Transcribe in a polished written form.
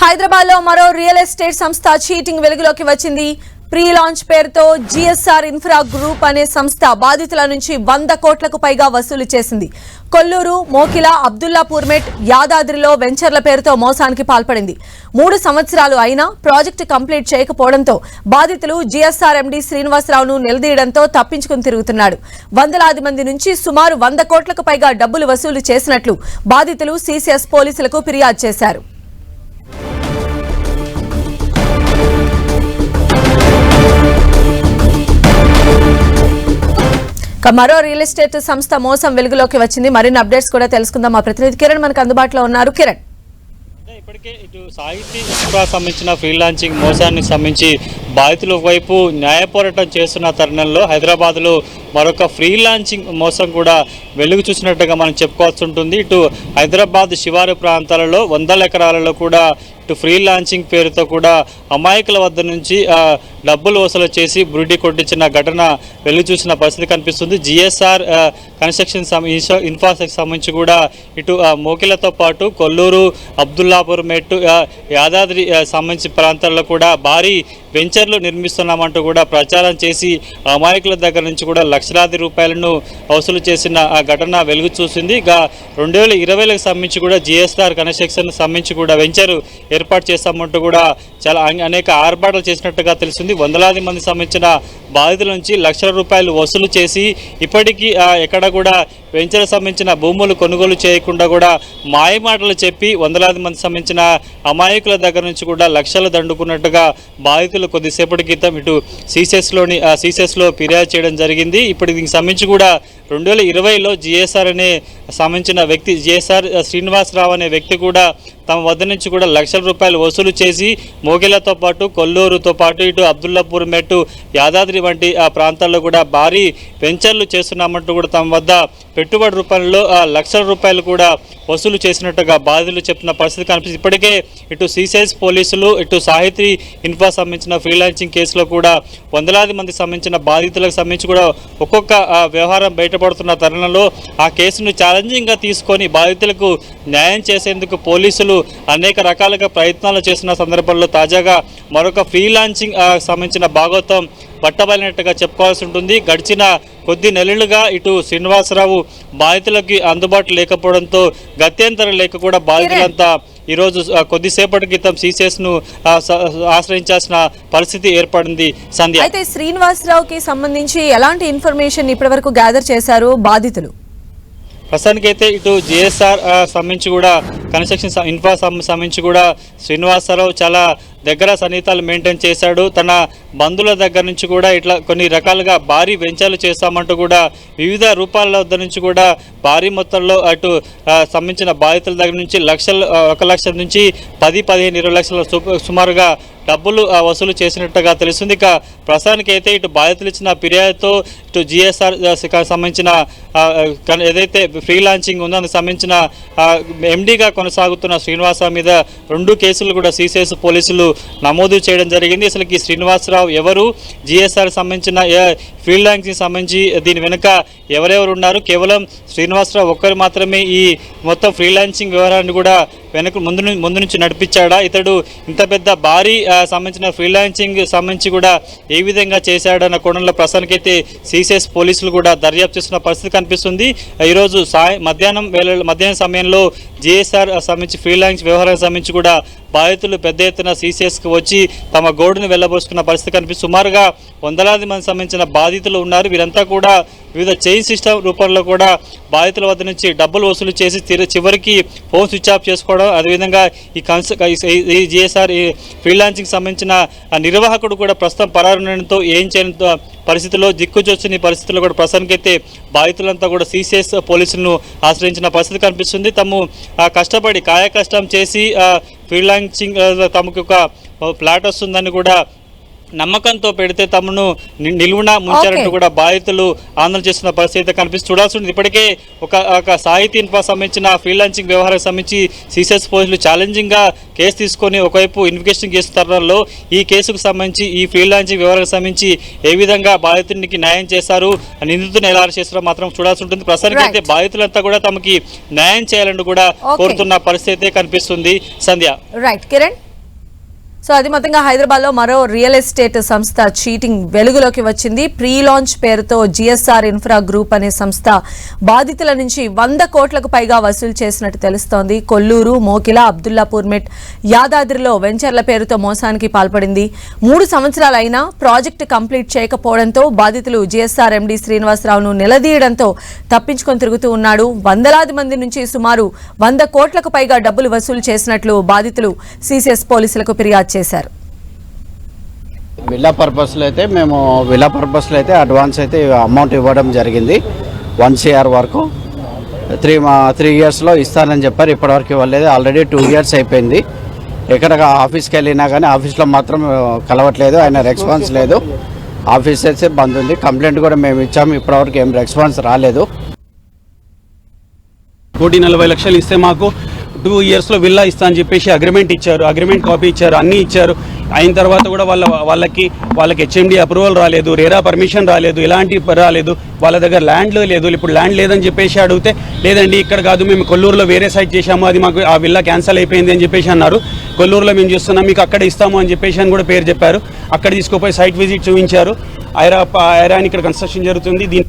హైదరాబాద్ లో మరో real estate సంస్థ చీటింగ్ వెలుగులోకి వచ్చింది. ప్రీ లాంచ్ పేరుతో జిఎస్ఆర్ ఇన్ఫ్రా గ్రూప్ అనే సంస్థ బాధితుల నుంచి 100 కోట్లకు పైగా వసూలు చేసింది. కొల్లూరు, మోకిల, అబ్దుల్లాపూర్ మెట్, యాదాద్రిలో వెంచర్ల పేరుతో మోసానికి పాల్పడింది. 3 సంవత్సరాలు అయినా ప్రాజెక్టు కంప్లీట్ చేయకపోవడంతో బాధితులు జిఎస్ఆర్ ఎండీ శ్రీనివాసరావును నిలదీయడంతో తప్పించుకుని తిరుగుతున్నాడు. వందలాది మంది నుంచి సుమారు 100 కోట్లకు పైగా డబ్బులు వసూలు చేసినట్లు బాధితులు సిసిఎస్ పోలీసులకు ఫిర్యాదు చేశారు. మరో రియల్ ఎస్టేట్ సంస్థ మోసం వెలుగులోకి వచ్చింది. మరిన్ని అప్డేట్స్ కూడా తెలుసుకుందాం. మా ప్రతినిధి కిరణ్ మనకు అందుబాటులో ఉన్నారు. కిరణ్, ఇప్పటికే ఇటు సాహితీ సంబంధించిన ఫ్రీలాన్సింగ్ మోసానికి సంబంధించి బాధితుల వైపు న్యాయ పోరాటం చేస్తున్న తరుణంలో హైదరాబాద్లో మరొక ఫ్రీలాన్సింగ్ మోసం కూడా వెలుగు చూసినట్టుగా మనం చెప్పుకోవాల్సి ఉంటుంది. ఇటు హైదరాబాద్ శివారు ప్రాంతాలలో 100 ఎకరాలలో కూడా ఇటు ఫ్రీలాన్సింగ్ పేరుతో కూడా అమాయకుల వద్ద నుంచి డబ్బులు వసూలు చేసి బురిడి కొట్టించిన ఘటన వెలుగు చూసిన పరిస్థితి కనిపిస్తుంది. జిఎస్ఆర్ కన్స్ట్రక్షన్ ఇన్ఫ్రాస్ట్రక్చర్ సంబంధించి కూడా ఇటు మోకిలతో పాటు కొల్లూరు, అబ్దుల్లాపూర్ మెట్టు, యాదాద్రి సంబంధించిన ప్రాంతాల్లో కూడా భారీ వెంచర్లు నిర్మిస్తున్నామంటూ కూడా ప్రచారం చేసి అమాయకుల దగ్గర నుంచి కూడా లక్షలాది రూపాయలను వసూలు చేసిన ఆ ఘటన వెలుగు చూసింది. 2020లకు సంబంధించి కూడా జిఎస్ఆర్ కన్స్ట్రక్షన్ సంబంధించి కూడా వెంచర్ ఏర్పాటు చేస్తామంటూ కూడా చాలా అనేక ఆర్భాటాలు చేసినట్టుగా తెలిసింది. వందలాది మంది సంబంధించిన బాధితుల నుంచి లక్షల రూపాయలు వసూలు చేసి ఇప్పటికీ ఎక్కడ కూడా వెంచర్ సంబంధించిన భూములు కొనుగోలు చేయకుండా కూడా మాయమాటలు చెప్పి వందలాది మంది సంబంధించిన అమాయకుల దగ్గర నుంచి కూడా లక్షలు దండుకున్నట్టుగా బాధితులు కొద్దిసేపటి క్రితం ఇటు సిసిఎస్లో ఫిర్యాదు చేయడం జరిగింది. ఇప్పుడు దీనికి సంబంధించి కూడా 2020లో జిఎస్ఆర్ అనే సంబంధించిన వ్యక్తి జిఎస్ఆర్ శ్రీనివాసరావు అనే వ్యక్తి కూడా తమ వద్ద నుంచి కూడా లక్షల రూపాయలు వసూలు చేసి మోగిలతో పాటు కొల్లూరుతో పాటు ఇటు అబ్దుల్లాపూర్ మెట్టు, యాదాద్రి వంటి ఆ ప్రాంతాల్లో కూడా భారీ వెంచర్లు చేస్తున్నామంటూ కూడా తమ వద్ద పెట్టుబడి రూపంలో లక్షల రూపాయలు కూడా వసూలు చేసినట్టుగా బాధితులు చెప్తున్న పరిస్థితి కనిపిస్తుంది. ఇప్పటికే ఇటు సిసిఎస్ పోలీసులు ఇటు సాహితీ ఇన్ఫ్రా సంబంధించిన ఫ్రీలాన్సింగ్ కేసులో కూడా వందలాది మంది సంబంధించిన బాధితులకు సంబంధించి కూడా ఒక్కొక్క వ్యవహారం బయటపడుతున్న తరుణంలో ఆ కేసును ఛాలెంజింగ్గా తీసుకొని బాధితులకు న్యాయం చేసేందుకు పోలీసులు అనేక రకాలుగా ప్రయత్నాలు చేస్తున్న సందర్భంలో తాజాగా మరొక ఫ్రీలాన్సింగ్ సంబంధించిన భాగోతం బట్టబయలినట్టుగా చెప్పుకోవాల్సి ఉంటుంది. గడిచిన కొద్ది నెలలుగా ఇటు శ్రీనివాసరావు బాధితులకి అందుబాటులో లేకపోవడంతో గత్యంతరం లేక కూడా బాధితులంతా ఈరోజు కొద్దిసేపటి క్రితం సిసిఎస్ను ఆశ్రయించాల్సిన పరిస్థితి ఏర్పడింది. సంధ్య, అయితే శ్రీనివాసరావుకి సంబంధించి ఎలాంటి ఇన్ఫర్మేషన్ ఇప్పటివరకు గ్యాదర్ చేశారు బాధితులు? ప్రస్తుతానికైతే ఇటు జిఎస్ఆర్ సంబంధించి కూడా కన్స్ట్రక్షన్ ఇన్ఫ్రా సంబంధించి కూడా శ్రీనివాసరావు చాలా దగ్గర సన్నిహితాలు మెయింటైన్ చేశాడు. తన బంధువుల దగ్గర నుంచి కూడా ఇట్లా కొన్ని రకాలుగా భారీ వెంచర్లు చేస్తామంటూ కూడా వివిధ రూపాల వద్ద నుంచి కూడా భారీ మొత్తంలో అటు సంబంధించిన బాధితుల దగ్గర నుంచి 1 లక్షల నుంచి 10-15, 20 లక్షల సుమారుగా డబ్బులు వసూలు చేసినట్టుగా తెలుస్తుంది. ఇక ప్రస్తుతానికైతే ఇటు బాధితులు ఇచ్చిన ఫిర్యాదుతో ఇటు జిఎస్ఆర్ సంబంధించిన ఏదైతే ఫ్రీలాన్సింగ్ ఉందో అందుకు సంబంధించిన ఎండీగా కొనసాగుతున్న శ్రీనివాసరావు మీద 2 కేసులు కూడా సిసిఎస్ పోలీసులు నమోదు చేయడం జరిగింది. అసలు ఈ శ్రీనివాసరావు ఎవరు, జిఎస్ఆర్ సంబంధించిన ఫ్రీలాన్సింగ్ సంబంధించి దీని వెనుక ఎవరెవరు ఉన్నారు, కేవలం శ్రీనివాసరావు ఒక్కరు మాత్రమే ఈ మొత్తం ఫ్రీలాన్సింగ్ వ్యవహారాన్ని కూడా ముందు నుంచి నడిపించాడా, ఇతడు ఇంత పెద్ద భారీ సంబంధించిన ఫ్రీలాన్సింగ్ సంబంధించి కూడా ఏ విధంగా చేశాడన్న కోణంలో ప్రస్తుతానికైతే సిసిఎస్ పోలీసులు కూడా దర్యాప్తు చేస్తున్న పరిస్థితి కనిపిస్తుంది. ఈరోజు మధ్యాహ్నం సమయంలో జిఎస్ఆర్ సంబంధించి ఫ్రీలాన్స్ వ్యవహారానికి సంబంధించి కూడా బాధితులు పెద్ద ఎత్తున సిసిఎస్కి వచ్చి తమ గోడును వెళ్లబోసుకున్న పరిస్థితి కనిపిస్తుంది. సుమారుగా వందలాది మంది సంబంధించిన బాధితులు ఉన్నారు. వీరంతా కూడా వివిధ చైన్ సిస్టమ్ రూపంలో కూడా బాధితుల వద్ద నుంచి డబ్బులు వసూలు చేసి చివరికి ఫోన్ స్విచ్ ఆఫ్ చేసుకోవడం, అదేవిధంగా ఈ జిఎస్ఆర్ ఫ్రీలాన్సింగ్ సంబంధించిన నిర్వాహకుడు కూడా ప్రస్తుతం పరారుండడంతో ఏం చేయని పరిస్థితుల్లో దిక్కుచొచ్చని పరిస్థితుల్లో కూడా ప్రస్తుతానికైతే బాధితులంతా కూడా సిసిఎస్ పోలీసులను ఆశ్రయించిన పరిస్థితి కనిపిస్తుంది. తాము కష్టపడి కాయకష్టం చేసి ఫ్రీలాన్సింగ్ తమకు ఒక ఫ్లాట్ వస్తుందని కూడా నమ్మకంతో పెడితే తమను నిలువున ముంచారంటూ కూడా బాధితులు ఆందోళన చేస్తున్న పరిస్థితి కనిపిస్తుంది. చూడాల్సి ఉంది. ఇప్పటికే ఒక సాహితీ ఇన్ఫ్రా సంబంధించిన ఫ్రీలాన్సింగ్ వ్యవహారానికి సంబంధించి సిసిఎస్ పోలీసులు ఛాలెంజింగ్గా కేసు తీసుకొని ఒకవైపు ఇన్వెస్టిగేషన్ చేస్తున్న తరుణంలో ఈ కేసుకు సంబంధించి ఈ ఫ్రీలాన్సింగ్ వ్యవహారానికి సంబంధించి ఏ విధంగా బాధితునికి న్యాయం చేశారు, నిందితుని ఎలా అరెస్ట్ చేస్తారో మాత్రం చూడాల్సి ఉంటుంది. ప్రస్తుతానికి అయితే బాధితులంతా కూడా తమకి న్యాయం చేయాలని కూడా కోరుతున్న పరిస్థితి కనిపిస్తుంది. సంధ్య, రైట్ కిరణ్. సో అది మొత్తంగా హైదరాబాద్ లో మరో రియల్ ఎస్టేట్ సంస్థ చీటింగ్ వెలుగులోకి వచ్చింది. ప్రీ లాంచ్ పేరుతో జిఎస్ఆర్ ఇన్ఫ్రా గ్రూప్ అనే సంస్థ బాధితుల నుంచి 100 కోట్లకు పైగా వసూలు చేసినట్టు తెలుస్తోంది. కొల్లూరు, మోకిల, అబ్దుల్లాపూర్ మెట్, యాదాద్రిలో వెంచర్ల పేరుతో మోసానికి పాల్పడింది. 3 సంవత్సరాలైనా ప్రాజెక్టు కంప్లీట్ చేయకపోవడంతో బాధితులు జిఎస్ఆర్ ఎండీ శ్రీనివాసరావును నిలదీయడంతో తప్పించుకొని తిరుగుతూ ఉన్నాడు. వందలాది మంది నుంచి సుమారు 100 కోట్లకు పైగా డబ్బులు వసూలు చేసినట్లు బాధితులు సిసిఎస్ పోలీసులకు ఫిర్యాదు చేశారు. విల్లా పర్పస్లో అయితే అడ్వాన్స్ అయితే అమౌంట్ ఇవ్వడం జరిగింది. 1 CR వరకు 3 ఇయర్స్లో ఇస్తానని చెప్పారు. ఇప్పటివరకు ఇవ్వలేదు. ఆల్రెడీ 2 ఇయర్స్ అయిపోయింది. ఎక్కడ ఆఫీస్కి వెళ్ళినా కానీ ఆఫీస్లో మాత్రం కలవట్లేదు. ఆయన రెస్పాన్స్ లేదు. ఆఫీస్ అయితే బంద్ ఉంది. కంప్లైంట్ కూడా మేము ఇచ్చాము. ఇప్పటివరకు ఏం రెస్పాన్స్ రాలేదు. 1,40 లక్షలు ఇస్తే మాకు 2 ఇయర్స్లో విల్లా ఇస్తా అని చెప్పేసి అగ్రిమెంట్ ఇచ్చారు. అగ్రిమెంట్ కాపీ ఇచ్చారు, అన్నీ ఇచ్చారు. అయిన తర్వాత కూడా వాళ్ళకి హెచ్ఎండి అప్రూవల్ రాలేదు, రేరా పర్మిషన్ రాలేదు, ఎలాంటి రాలేదు. వాళ్ళ దగ్గర ల్యాండ్ లేదు. ఇప్పుడు ల్యాండ్ లేదని చెప్పేసి అడిగితే లేదండి ఇక్కడ కాదు, మేము కొల్లూరులో వేరే సైట్ చేశాము, అది మాకు ఆ విల్లా క్యాన్సిల్ అయిపోయింది అని చెప్పేసి అన్నారు. కొల్లూరులో మేము చూస్తున్నాం, మీకు అక్కడ ఇస్తాము అని చెప్పేసి అని కూడా పేరు చెప్పారు. అక్కడ తీసుకుపోయి సైట్ విజిట్ చూపించారు. ఐరా అని ఇక్కడ కన్స్ట్రక్షన్ జరుగుతుంది.